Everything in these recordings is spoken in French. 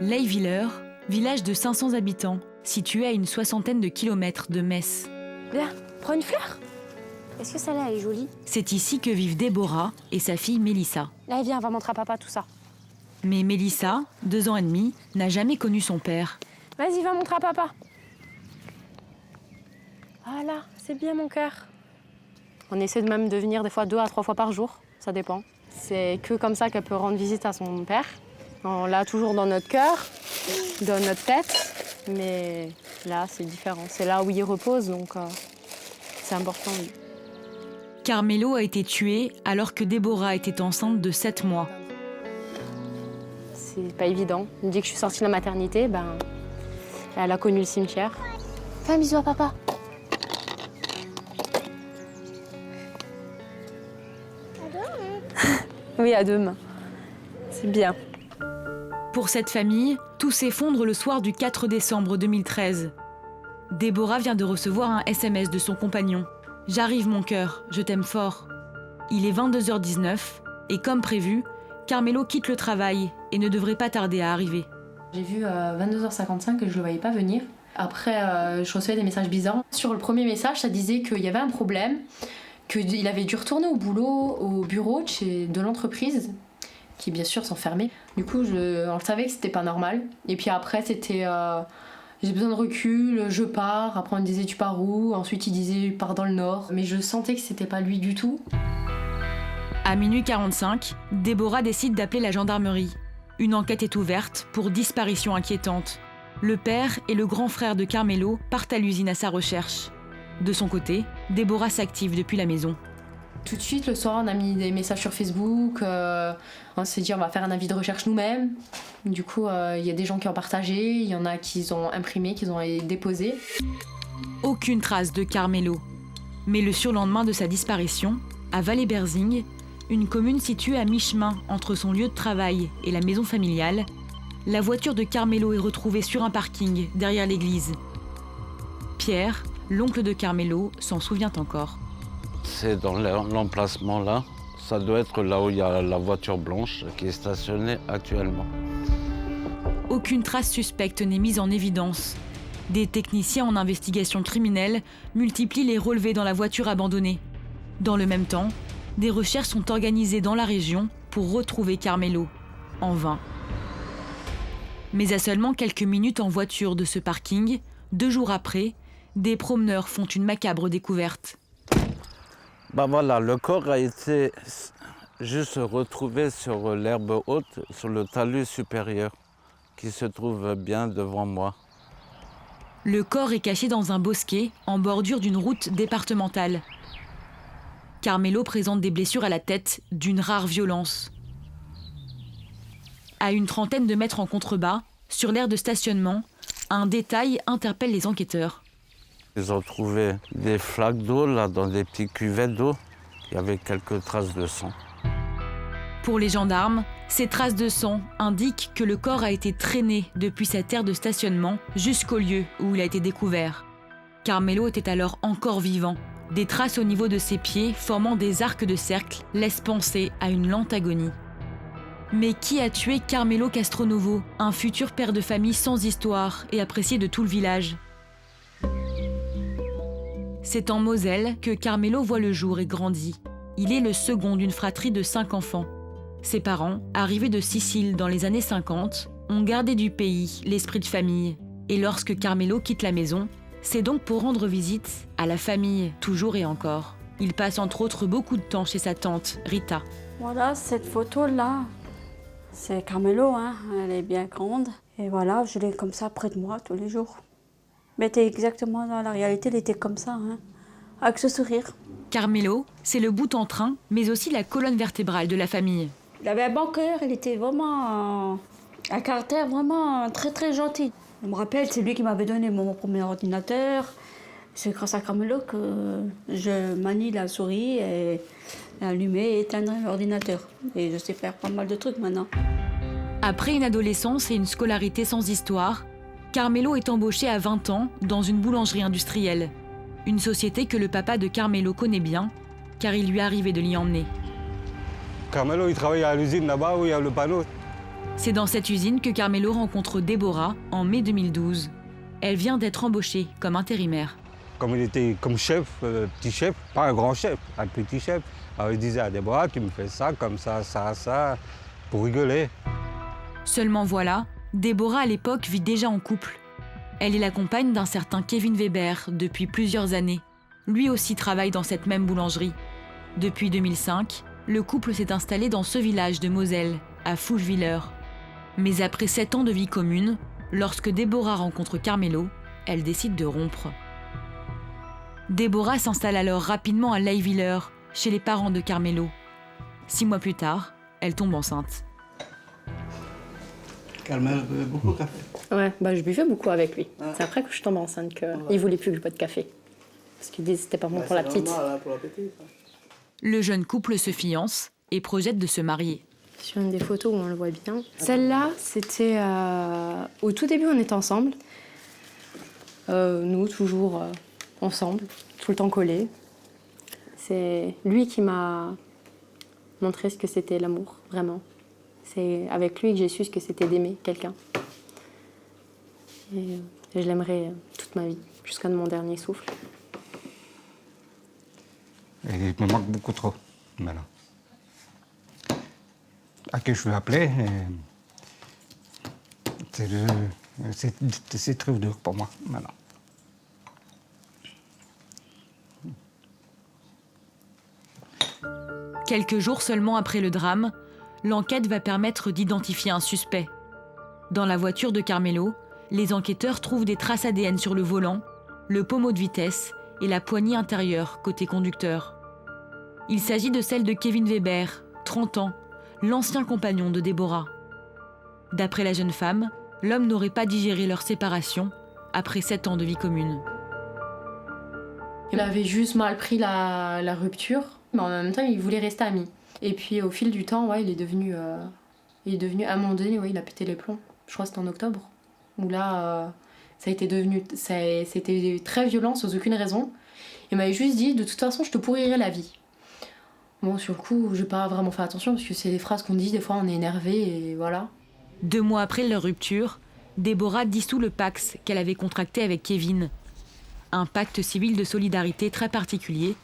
Leyviller, village de 500 habitants, situé à une soixantaine de kilomètres de Metz. Viens, prends une fleur. Est-ce que celle-là est jolie? C'est ici que vivent Déborah et sa fille Mélissa. Là, viens, on va montrer à papa tout ça. Mais Mélissa, 2 ans et demi, n'a jamais connu son père. Vas-y, va montrer à papa. Voilà, c'est bien mon cœur. On essaie de même de venir des fois 2 à 3 fois par jour, ça dépend. C'est que comme ça qu'elle peut rendre visite à son père. On l'a toujours dans notre cœur, dans notre tête, mais là c'est différent. C'est là où il repose, donc c'est important. Oui. Carmelo a été tué alors que Déborah était enceinte de 7 mois. C'est pas évident. Dès que je suis sortie de la maternité, elle a connu le cimetière. Fais un bisou à papa. Oui, à 2 mains. C'est bien. Pour cette famille, tout s'effondre le soir du 4 décembre 2013. Déborah vient de recevoir un SMS de son compagnon. « J'arrive mon cœur, je t'aime fort ». Il est 22h19 et comme prévu, Carmelo quitte le travail et ne devrait pas tarder à arriver. J'ai vu 22h55 que je ne le voyais pas venir. Après, je recevais des messages bizarres. Sur le premier message, ça disait qu'il y avait un problème, qu'il avait dû retourner au bureau de l'entreprise, qui bien sûr sont fermés. Du coup, on savait que c'était pas normal. Et puis après, c'était j'ai besoin de recul, je pars. Après, on me disait tu pars où? Ensuite, il disait pars dans le nord. Mais je sentais que c'était pas lui du tout. À minuit 45, Déborah décide d'appeler la gendarmerie. Une enquête est ouverte pour disparition inquiétante. Le père et le grand frère de Carmelo partent à l'usine à sa recherche. De son côté, Déborah s'active depuis la maison. Tout de suite, le soir, on a mis des messages sur Facebook. On s'est dit, on va faire un avis de recherche nous-mêmes. Du coup, il y a des gens qui ont partagé, il y en a qui ont imprimé, qui ont déposé. Aucune trace de Carmelo. Mais le surlendemain de sa disparition, à Vallée-Berzing, une commune située à mi-chemin entre son lieu de travail et la maison familiale, la voiture de Carmelo est retrouvée sur un parking derrière l'église. Pierre, l'oncle de Carmelo, s'en souvient encore. C'est dans l'emplacement là. Ça doit être là où il y a la voiture blanche qui est stationnée actuellement. Aucune trace suspecte n'est mise en évidence. Des techniciens en investigation criminelle multiplient les relevés dans la voiture abandonnée. Dans le même temps, des recherches sont organisées dans la région pour retrouver Carmelo. En vain. Mais à seulement quelques minutes en voiture de ce parking, 2 jours après, des promeneurs font une macabre découverte. Voilà, le corps a été juste retrouvé sur l'herbe haute, sur le talus supérieur, qui se trouve bien devant moi. Le corps est caché dans un bosquet en bordure d'une route départementale. Carmelo présente des blessures à la tête d'une rare violence. À une trentaine de mètres en contrebas, sur l'aire de stationnement, un détail interpelle les enquêteurs. Ils ont trouvé des flaques d'eau là, dans des petites cuvettes d'eau. Il y avait quelques traces de sang. Pour les gendarmes, ces traces de sang indiquent que le corps a été traîné depuis cette aire de stationnement jusqu'au lieu où il a été découvert. Carmelo était alors encore vivant. Des traces au niveau de ses pieds formant des arcs de cercle laissent penser à une lente agonie. Mais qui a tué Carmelo Castronovo, un futur père de famille sans histoire et apprécié de tout le village? C'est en Moselle que Carmelo voit le jour et grandit. Il est le second d'une fratrie de 5 enfants. Ses parents, arrivés de Sicile dans les années 50, ont gardé du pays l'esprit de famille. Et lorsque Carmelo quitte la maison, c'est donc pour rendre visite à la famille, toujours et encore. Il passe entre autres beaucoup de temps chez sa tante, Rita. Voilà, cette photo-là, c'est Carmelo, hein. Elle est bien grande. Et voilà, je l'ai comme ça près de moi tous les jours. Mais était exactement dans la réalité, elle était comme ça, hein, avec ce sourire. Carmelo, c'est le bout en train, mais aussi la colonne vertébrale de la famille. Il avait un bon cœur, il était vraiment un caractère vraiment très très gentil. Je me rappelle, c'est lui qui m'avait donné mon premier ordinateur. C'est grâce à Carmelo que je manie la souris et allumer et éteindre l'ordinateur. Et je sais faire pas mal de trucs maintenant. Après une adolescence et une scolarité sans histoire, Carmelo est embauché à 20 ans dans une boulangerie industrielle. Une société que le papa de Carmelo connaît bien, car il lui est arrivé de l'y emmener. Carmelo, il travaille à l'usine là-bas où il y a le panneau. C'est dans cette usine que Carmelo rencontre Déborah en mai 2012. Elle vient d'être embauchée comme intérimaire. Comme il était comme chef, petit chef, pas un grand chef, un petit chef. Alors il disait à Déborah, tu me fais ça, comme ça, pour rigoler. Seulement voilà, Déborah à l'époque vit déjà en couple. Elle est la compagne d'un certain Kevin Weber depuis plusieurs années. Lui aussi travaille dans cette même boulangerie. Depuis 2005, le couple s'est installé dans ce village de Moselle, à Fouchwiller. Mais après 7 ans de vie commune, lorsque Déborah rencontre Carmelo, elle décide de rompre. Déborah s'installe alors rapidement à Leiwiller, chez les parents de Carmelo. 6 mois plus tard, elle tombe enceinte. Carmelo buvait beaucoup de café. Ouais, je buvais beaucoup avec lui. Ouais. C'est après que je tombe enceinte qu'il voulait plus que je boive de café. Parce qu'il disait que c'était pas bon pour la petite. Normal, pour la petite. Le jeune couple se fiance et projette de se marier. Sur une des photos où on le voit bien. Celle-là, c'était au tout début, on était ensemble. Nous, toujours ensemble, tout le temps collés. C'est lui qui m'a montré ce que c'était l'amour, vraiment. C'est avec lui que j'ai su ce que c'était d'aimer quelqu'un. Et je l'aimerai toute ma vie, jusqu'à mon dernier souffle. Et il me manque beaucoup trop, maintenant. À qui je veux appeler, c'est très dur pour moi, maintenant. Quelques jours seulement après le drame, l'enquête va permettre d'identifier un suspect. Dans la voiture de Carmelo, les enquêteurs trouvent des traces ADN sur le volant, le pommeau de vitesse et la poignée intérieure côté conducteur. Il s'agit de celle de Kevin Weber, 30 ans, l'ancien compagnon de Déborah. D'après la jeune femme, l'homme n'aurait pas digéré leur séparation après 7 ans de vie commune. Il avait juste mal pris la rupture, mais en même temps, il voulait rester ami. Et puis au fil du temps, ouais, il est devenu à un moment donné, ouais, il a pété les plombs. Je crois que c'était en octobre, où là, c'était très violent, sans aucune raison. Il m'avait juste dit, de toute façon, je te pourrirai la vie. Bon, sur le coup, j'ai pas vraiment fait attention, parce que c'est des phrases qu'on dit, des fois on est énervé, et voilà. 2 mois après leur rupture, Déborah dissout le Pacs qu'elle avait contracté avec Kevin. Un pacte civil de solidarité très particulier,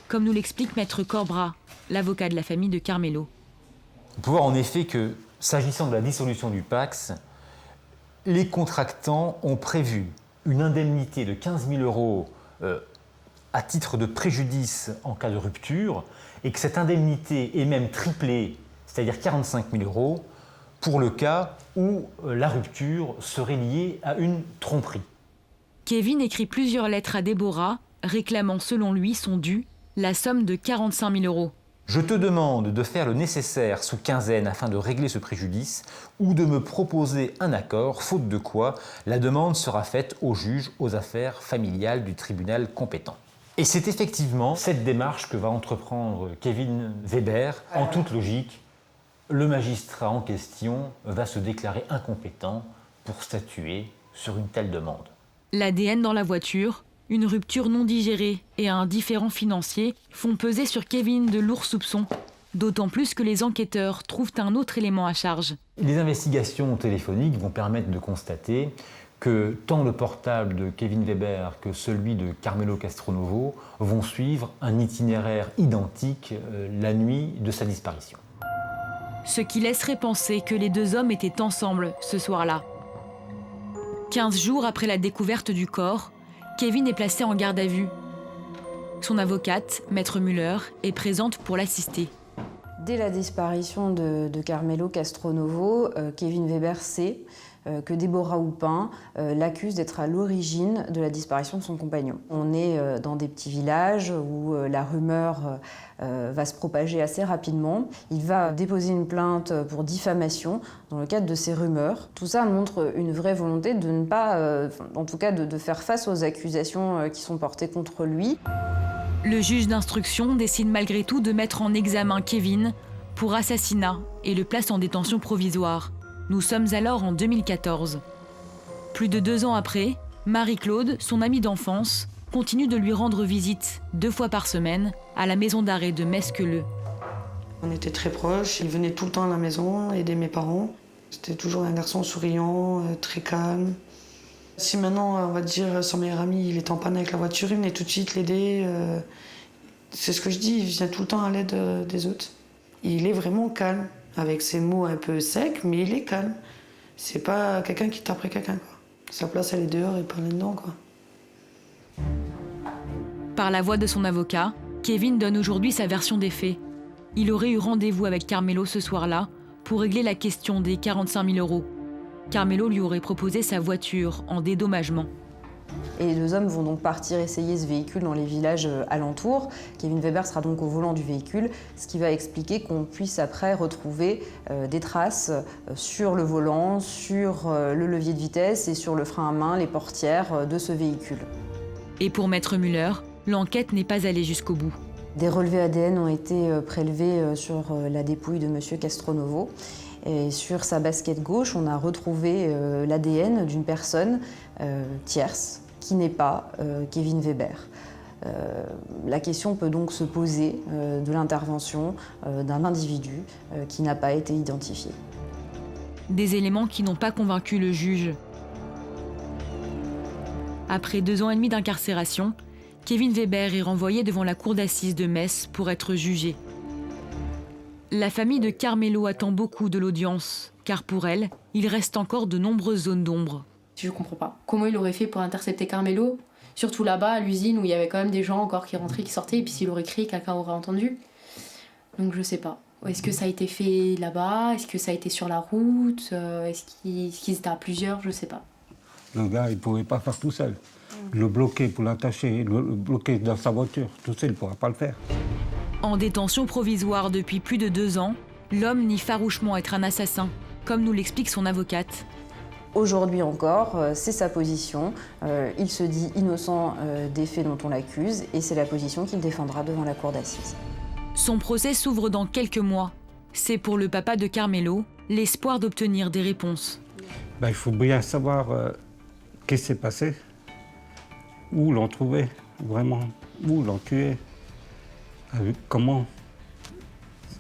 comme nous l'explique Maître Corbra, l'avocat de la famille de Carmelo. On peut voir en effet que, s'agissant de la dissolution du Pacs, les contractants ont prévu une indemnité de 15 000 € à titre de préjudice en cas de rupture, et que cette indemnité est même triplée, c'est-à-dire 45 000 € pour le cas où la rupture serait liée à une tromperie. Kevin écrit plusieurs lettres à Déborah, réclamant selon lui son dû, la somme de 45 000 €. Je te demande de faire le nécessaire sous quinzaine afin de régler ce préjudice ou de me proposer un accord, faute de quoi la demande sera faite au juge aux affaires familiales du tribunal compétent. Et c'est effectivement cette démarche que va entreprendre Kevin Weber. En toute logique, le magistrat en question va se déclarer incompétent pour statuer sur une telle demande. L'ADN dans la voiture, une rupture non digérée et un différend financier font peser sur Kevin de lourds soupçons, d'autant plus que les enquêteurs trouvent un autre élément à charge. Les investigations téléphoniques vont permettre de constater que tant le portable de Kevin Weber que celui de Carmelo Castronovo vont suivre un itinéraire identique la nuit de sa disparition. Ce qui laisserait penser que les 2 hommes étaient ensemble ce soir-là. 15 jours après la découverte du corps, Kevin est placé en garde à vue. Son avocate, Maître Muller, est présente pour l'assister. Dès la disparition de Carmelo Castronovo, Kevin Weber sait que Déborah Houpin l'accuse d'être à l'origine de la disparition de son compagnon. On est dans des petits villages où la rumeur va se propager assez rapidement. Il va déposer une plainte pour diffamation dans le cadre de ces rumeurs. Tout ça montre une vraie volonté de ne pas, en tout cas de faire face aux accusations qui sont portées contre lui. Le juge d'instruction décide malgré tout de mettre en examen Kevin pour assassinat et le place en détention provisoire. Nous sommes alors en 2014. Plus de 2 ans après, Marie-Claude, son amie d'enfance, continue de lui rendre visite 2 fois par semaine à la maison d'arrêt de Mesqueleu. On était très proches, il venait tout le temps à la maison aider mes parents. C'était toujours un garçon souriant, très calme. Si maintenant, on va dire, son meilleur ami, il est en panne avec la voiture, il venait tout de suite l'aider. C'est ce que je dis, il vient tout le temps à l'aide des autres. Il est vraiment calme, avec ses mots un peu secs, mais il est calme. C'est pas quelqu'un qui taperait quelqu'un, quoi. Sa place, elle est dehors et pas là-dedans, quoi. Par la voix de son avocat, Kevin donne aujourd'hui sa version des faits. Il aurait eu rendez-vous avec Carmelo ce soir-là pour régler la question des 45 000 €. Carmelo lui aurait proposé sa voiture en dédommagement. Et les deux hommes vont donc partir essayer ce véhicule dans les villages alentours. Kevin Weber sera donc au volant du véhicule, ce qui va expliquer qu'on puisse après retrouver des traces sur le volant, sur le levier de vitesse et sur le frein à main, les portières de ce véhicule. Et pour Maître Muller, l'enquête n'est pas allée jusqu'au bout. Des relevés ADN ont été prélevés sur la dépouille de M. Castronovo. Et sur sa basket gauche, on a retrouvé l'ADN d'une personne tierce qui n'est pas Kevin Weber. La question peut donc se poser de l'intervention d'un individu qui n'a pas été identifié. Des éléments qui n'ont pas convaincu le juge. Après 2 ans et demi d'incarcération, Kevin Weber est renvoyé devant la cour d'assises de Metz pour être jugé. La famille de Carmelo attend beaucoup de l'audience, car pour elle, il reste encore de nombreuses zones d'ombre. Je comprends pas. Comment il aurait fait pour intercepter Carmelo, surtout là-bas à l'usine où il y avait quand même des gens encore qui rentraient, qui sortaient, et puis s'il aurait crié, quelqu'un aurait entendu. Donc je sais pas. Est-ce que ça a été fait là-bas? Est-ce que ça a été sur la route? Est-ce qu'ils étaient à plusieurs? Je sais pas. Le gars, il pouvait pas faire tout seul. Le bloquer pour l'attacher, le bloquer dans sa voiture, tout seul, il pourra pas le faire. En détention provisoire depuis plus de 2 ans, l'homme nie farouchement être un assassin, comme nous l'explique son avocate. Aujourd'hui encore, c'est sa position. Il se dit innocent des faits dont on l'accuse et c'est la position qu'il défendra devant la cour d'assises. Son procès s'ouvre dans quelques mois. C'est pour le papa de Carmelo l'espoir d'obtenir des réponses. Il faut bien savoir qu'est-ce qui s'est passé, où l'ont trouvé, vraiment, où l'ont tué, comment.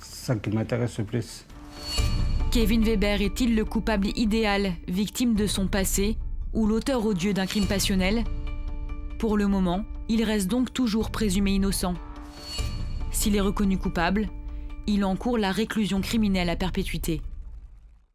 C'est ça qui m'intéresse le plus. Kevin Weber est-il le coupable idéal, victime de son passé, ou l'auteur odieux d'un crime passionnel? Pour le moment, il reste donc toujours présumé innocent. S'il est reconnu coupable, il encourt la réclusion criminelle à perpétuité.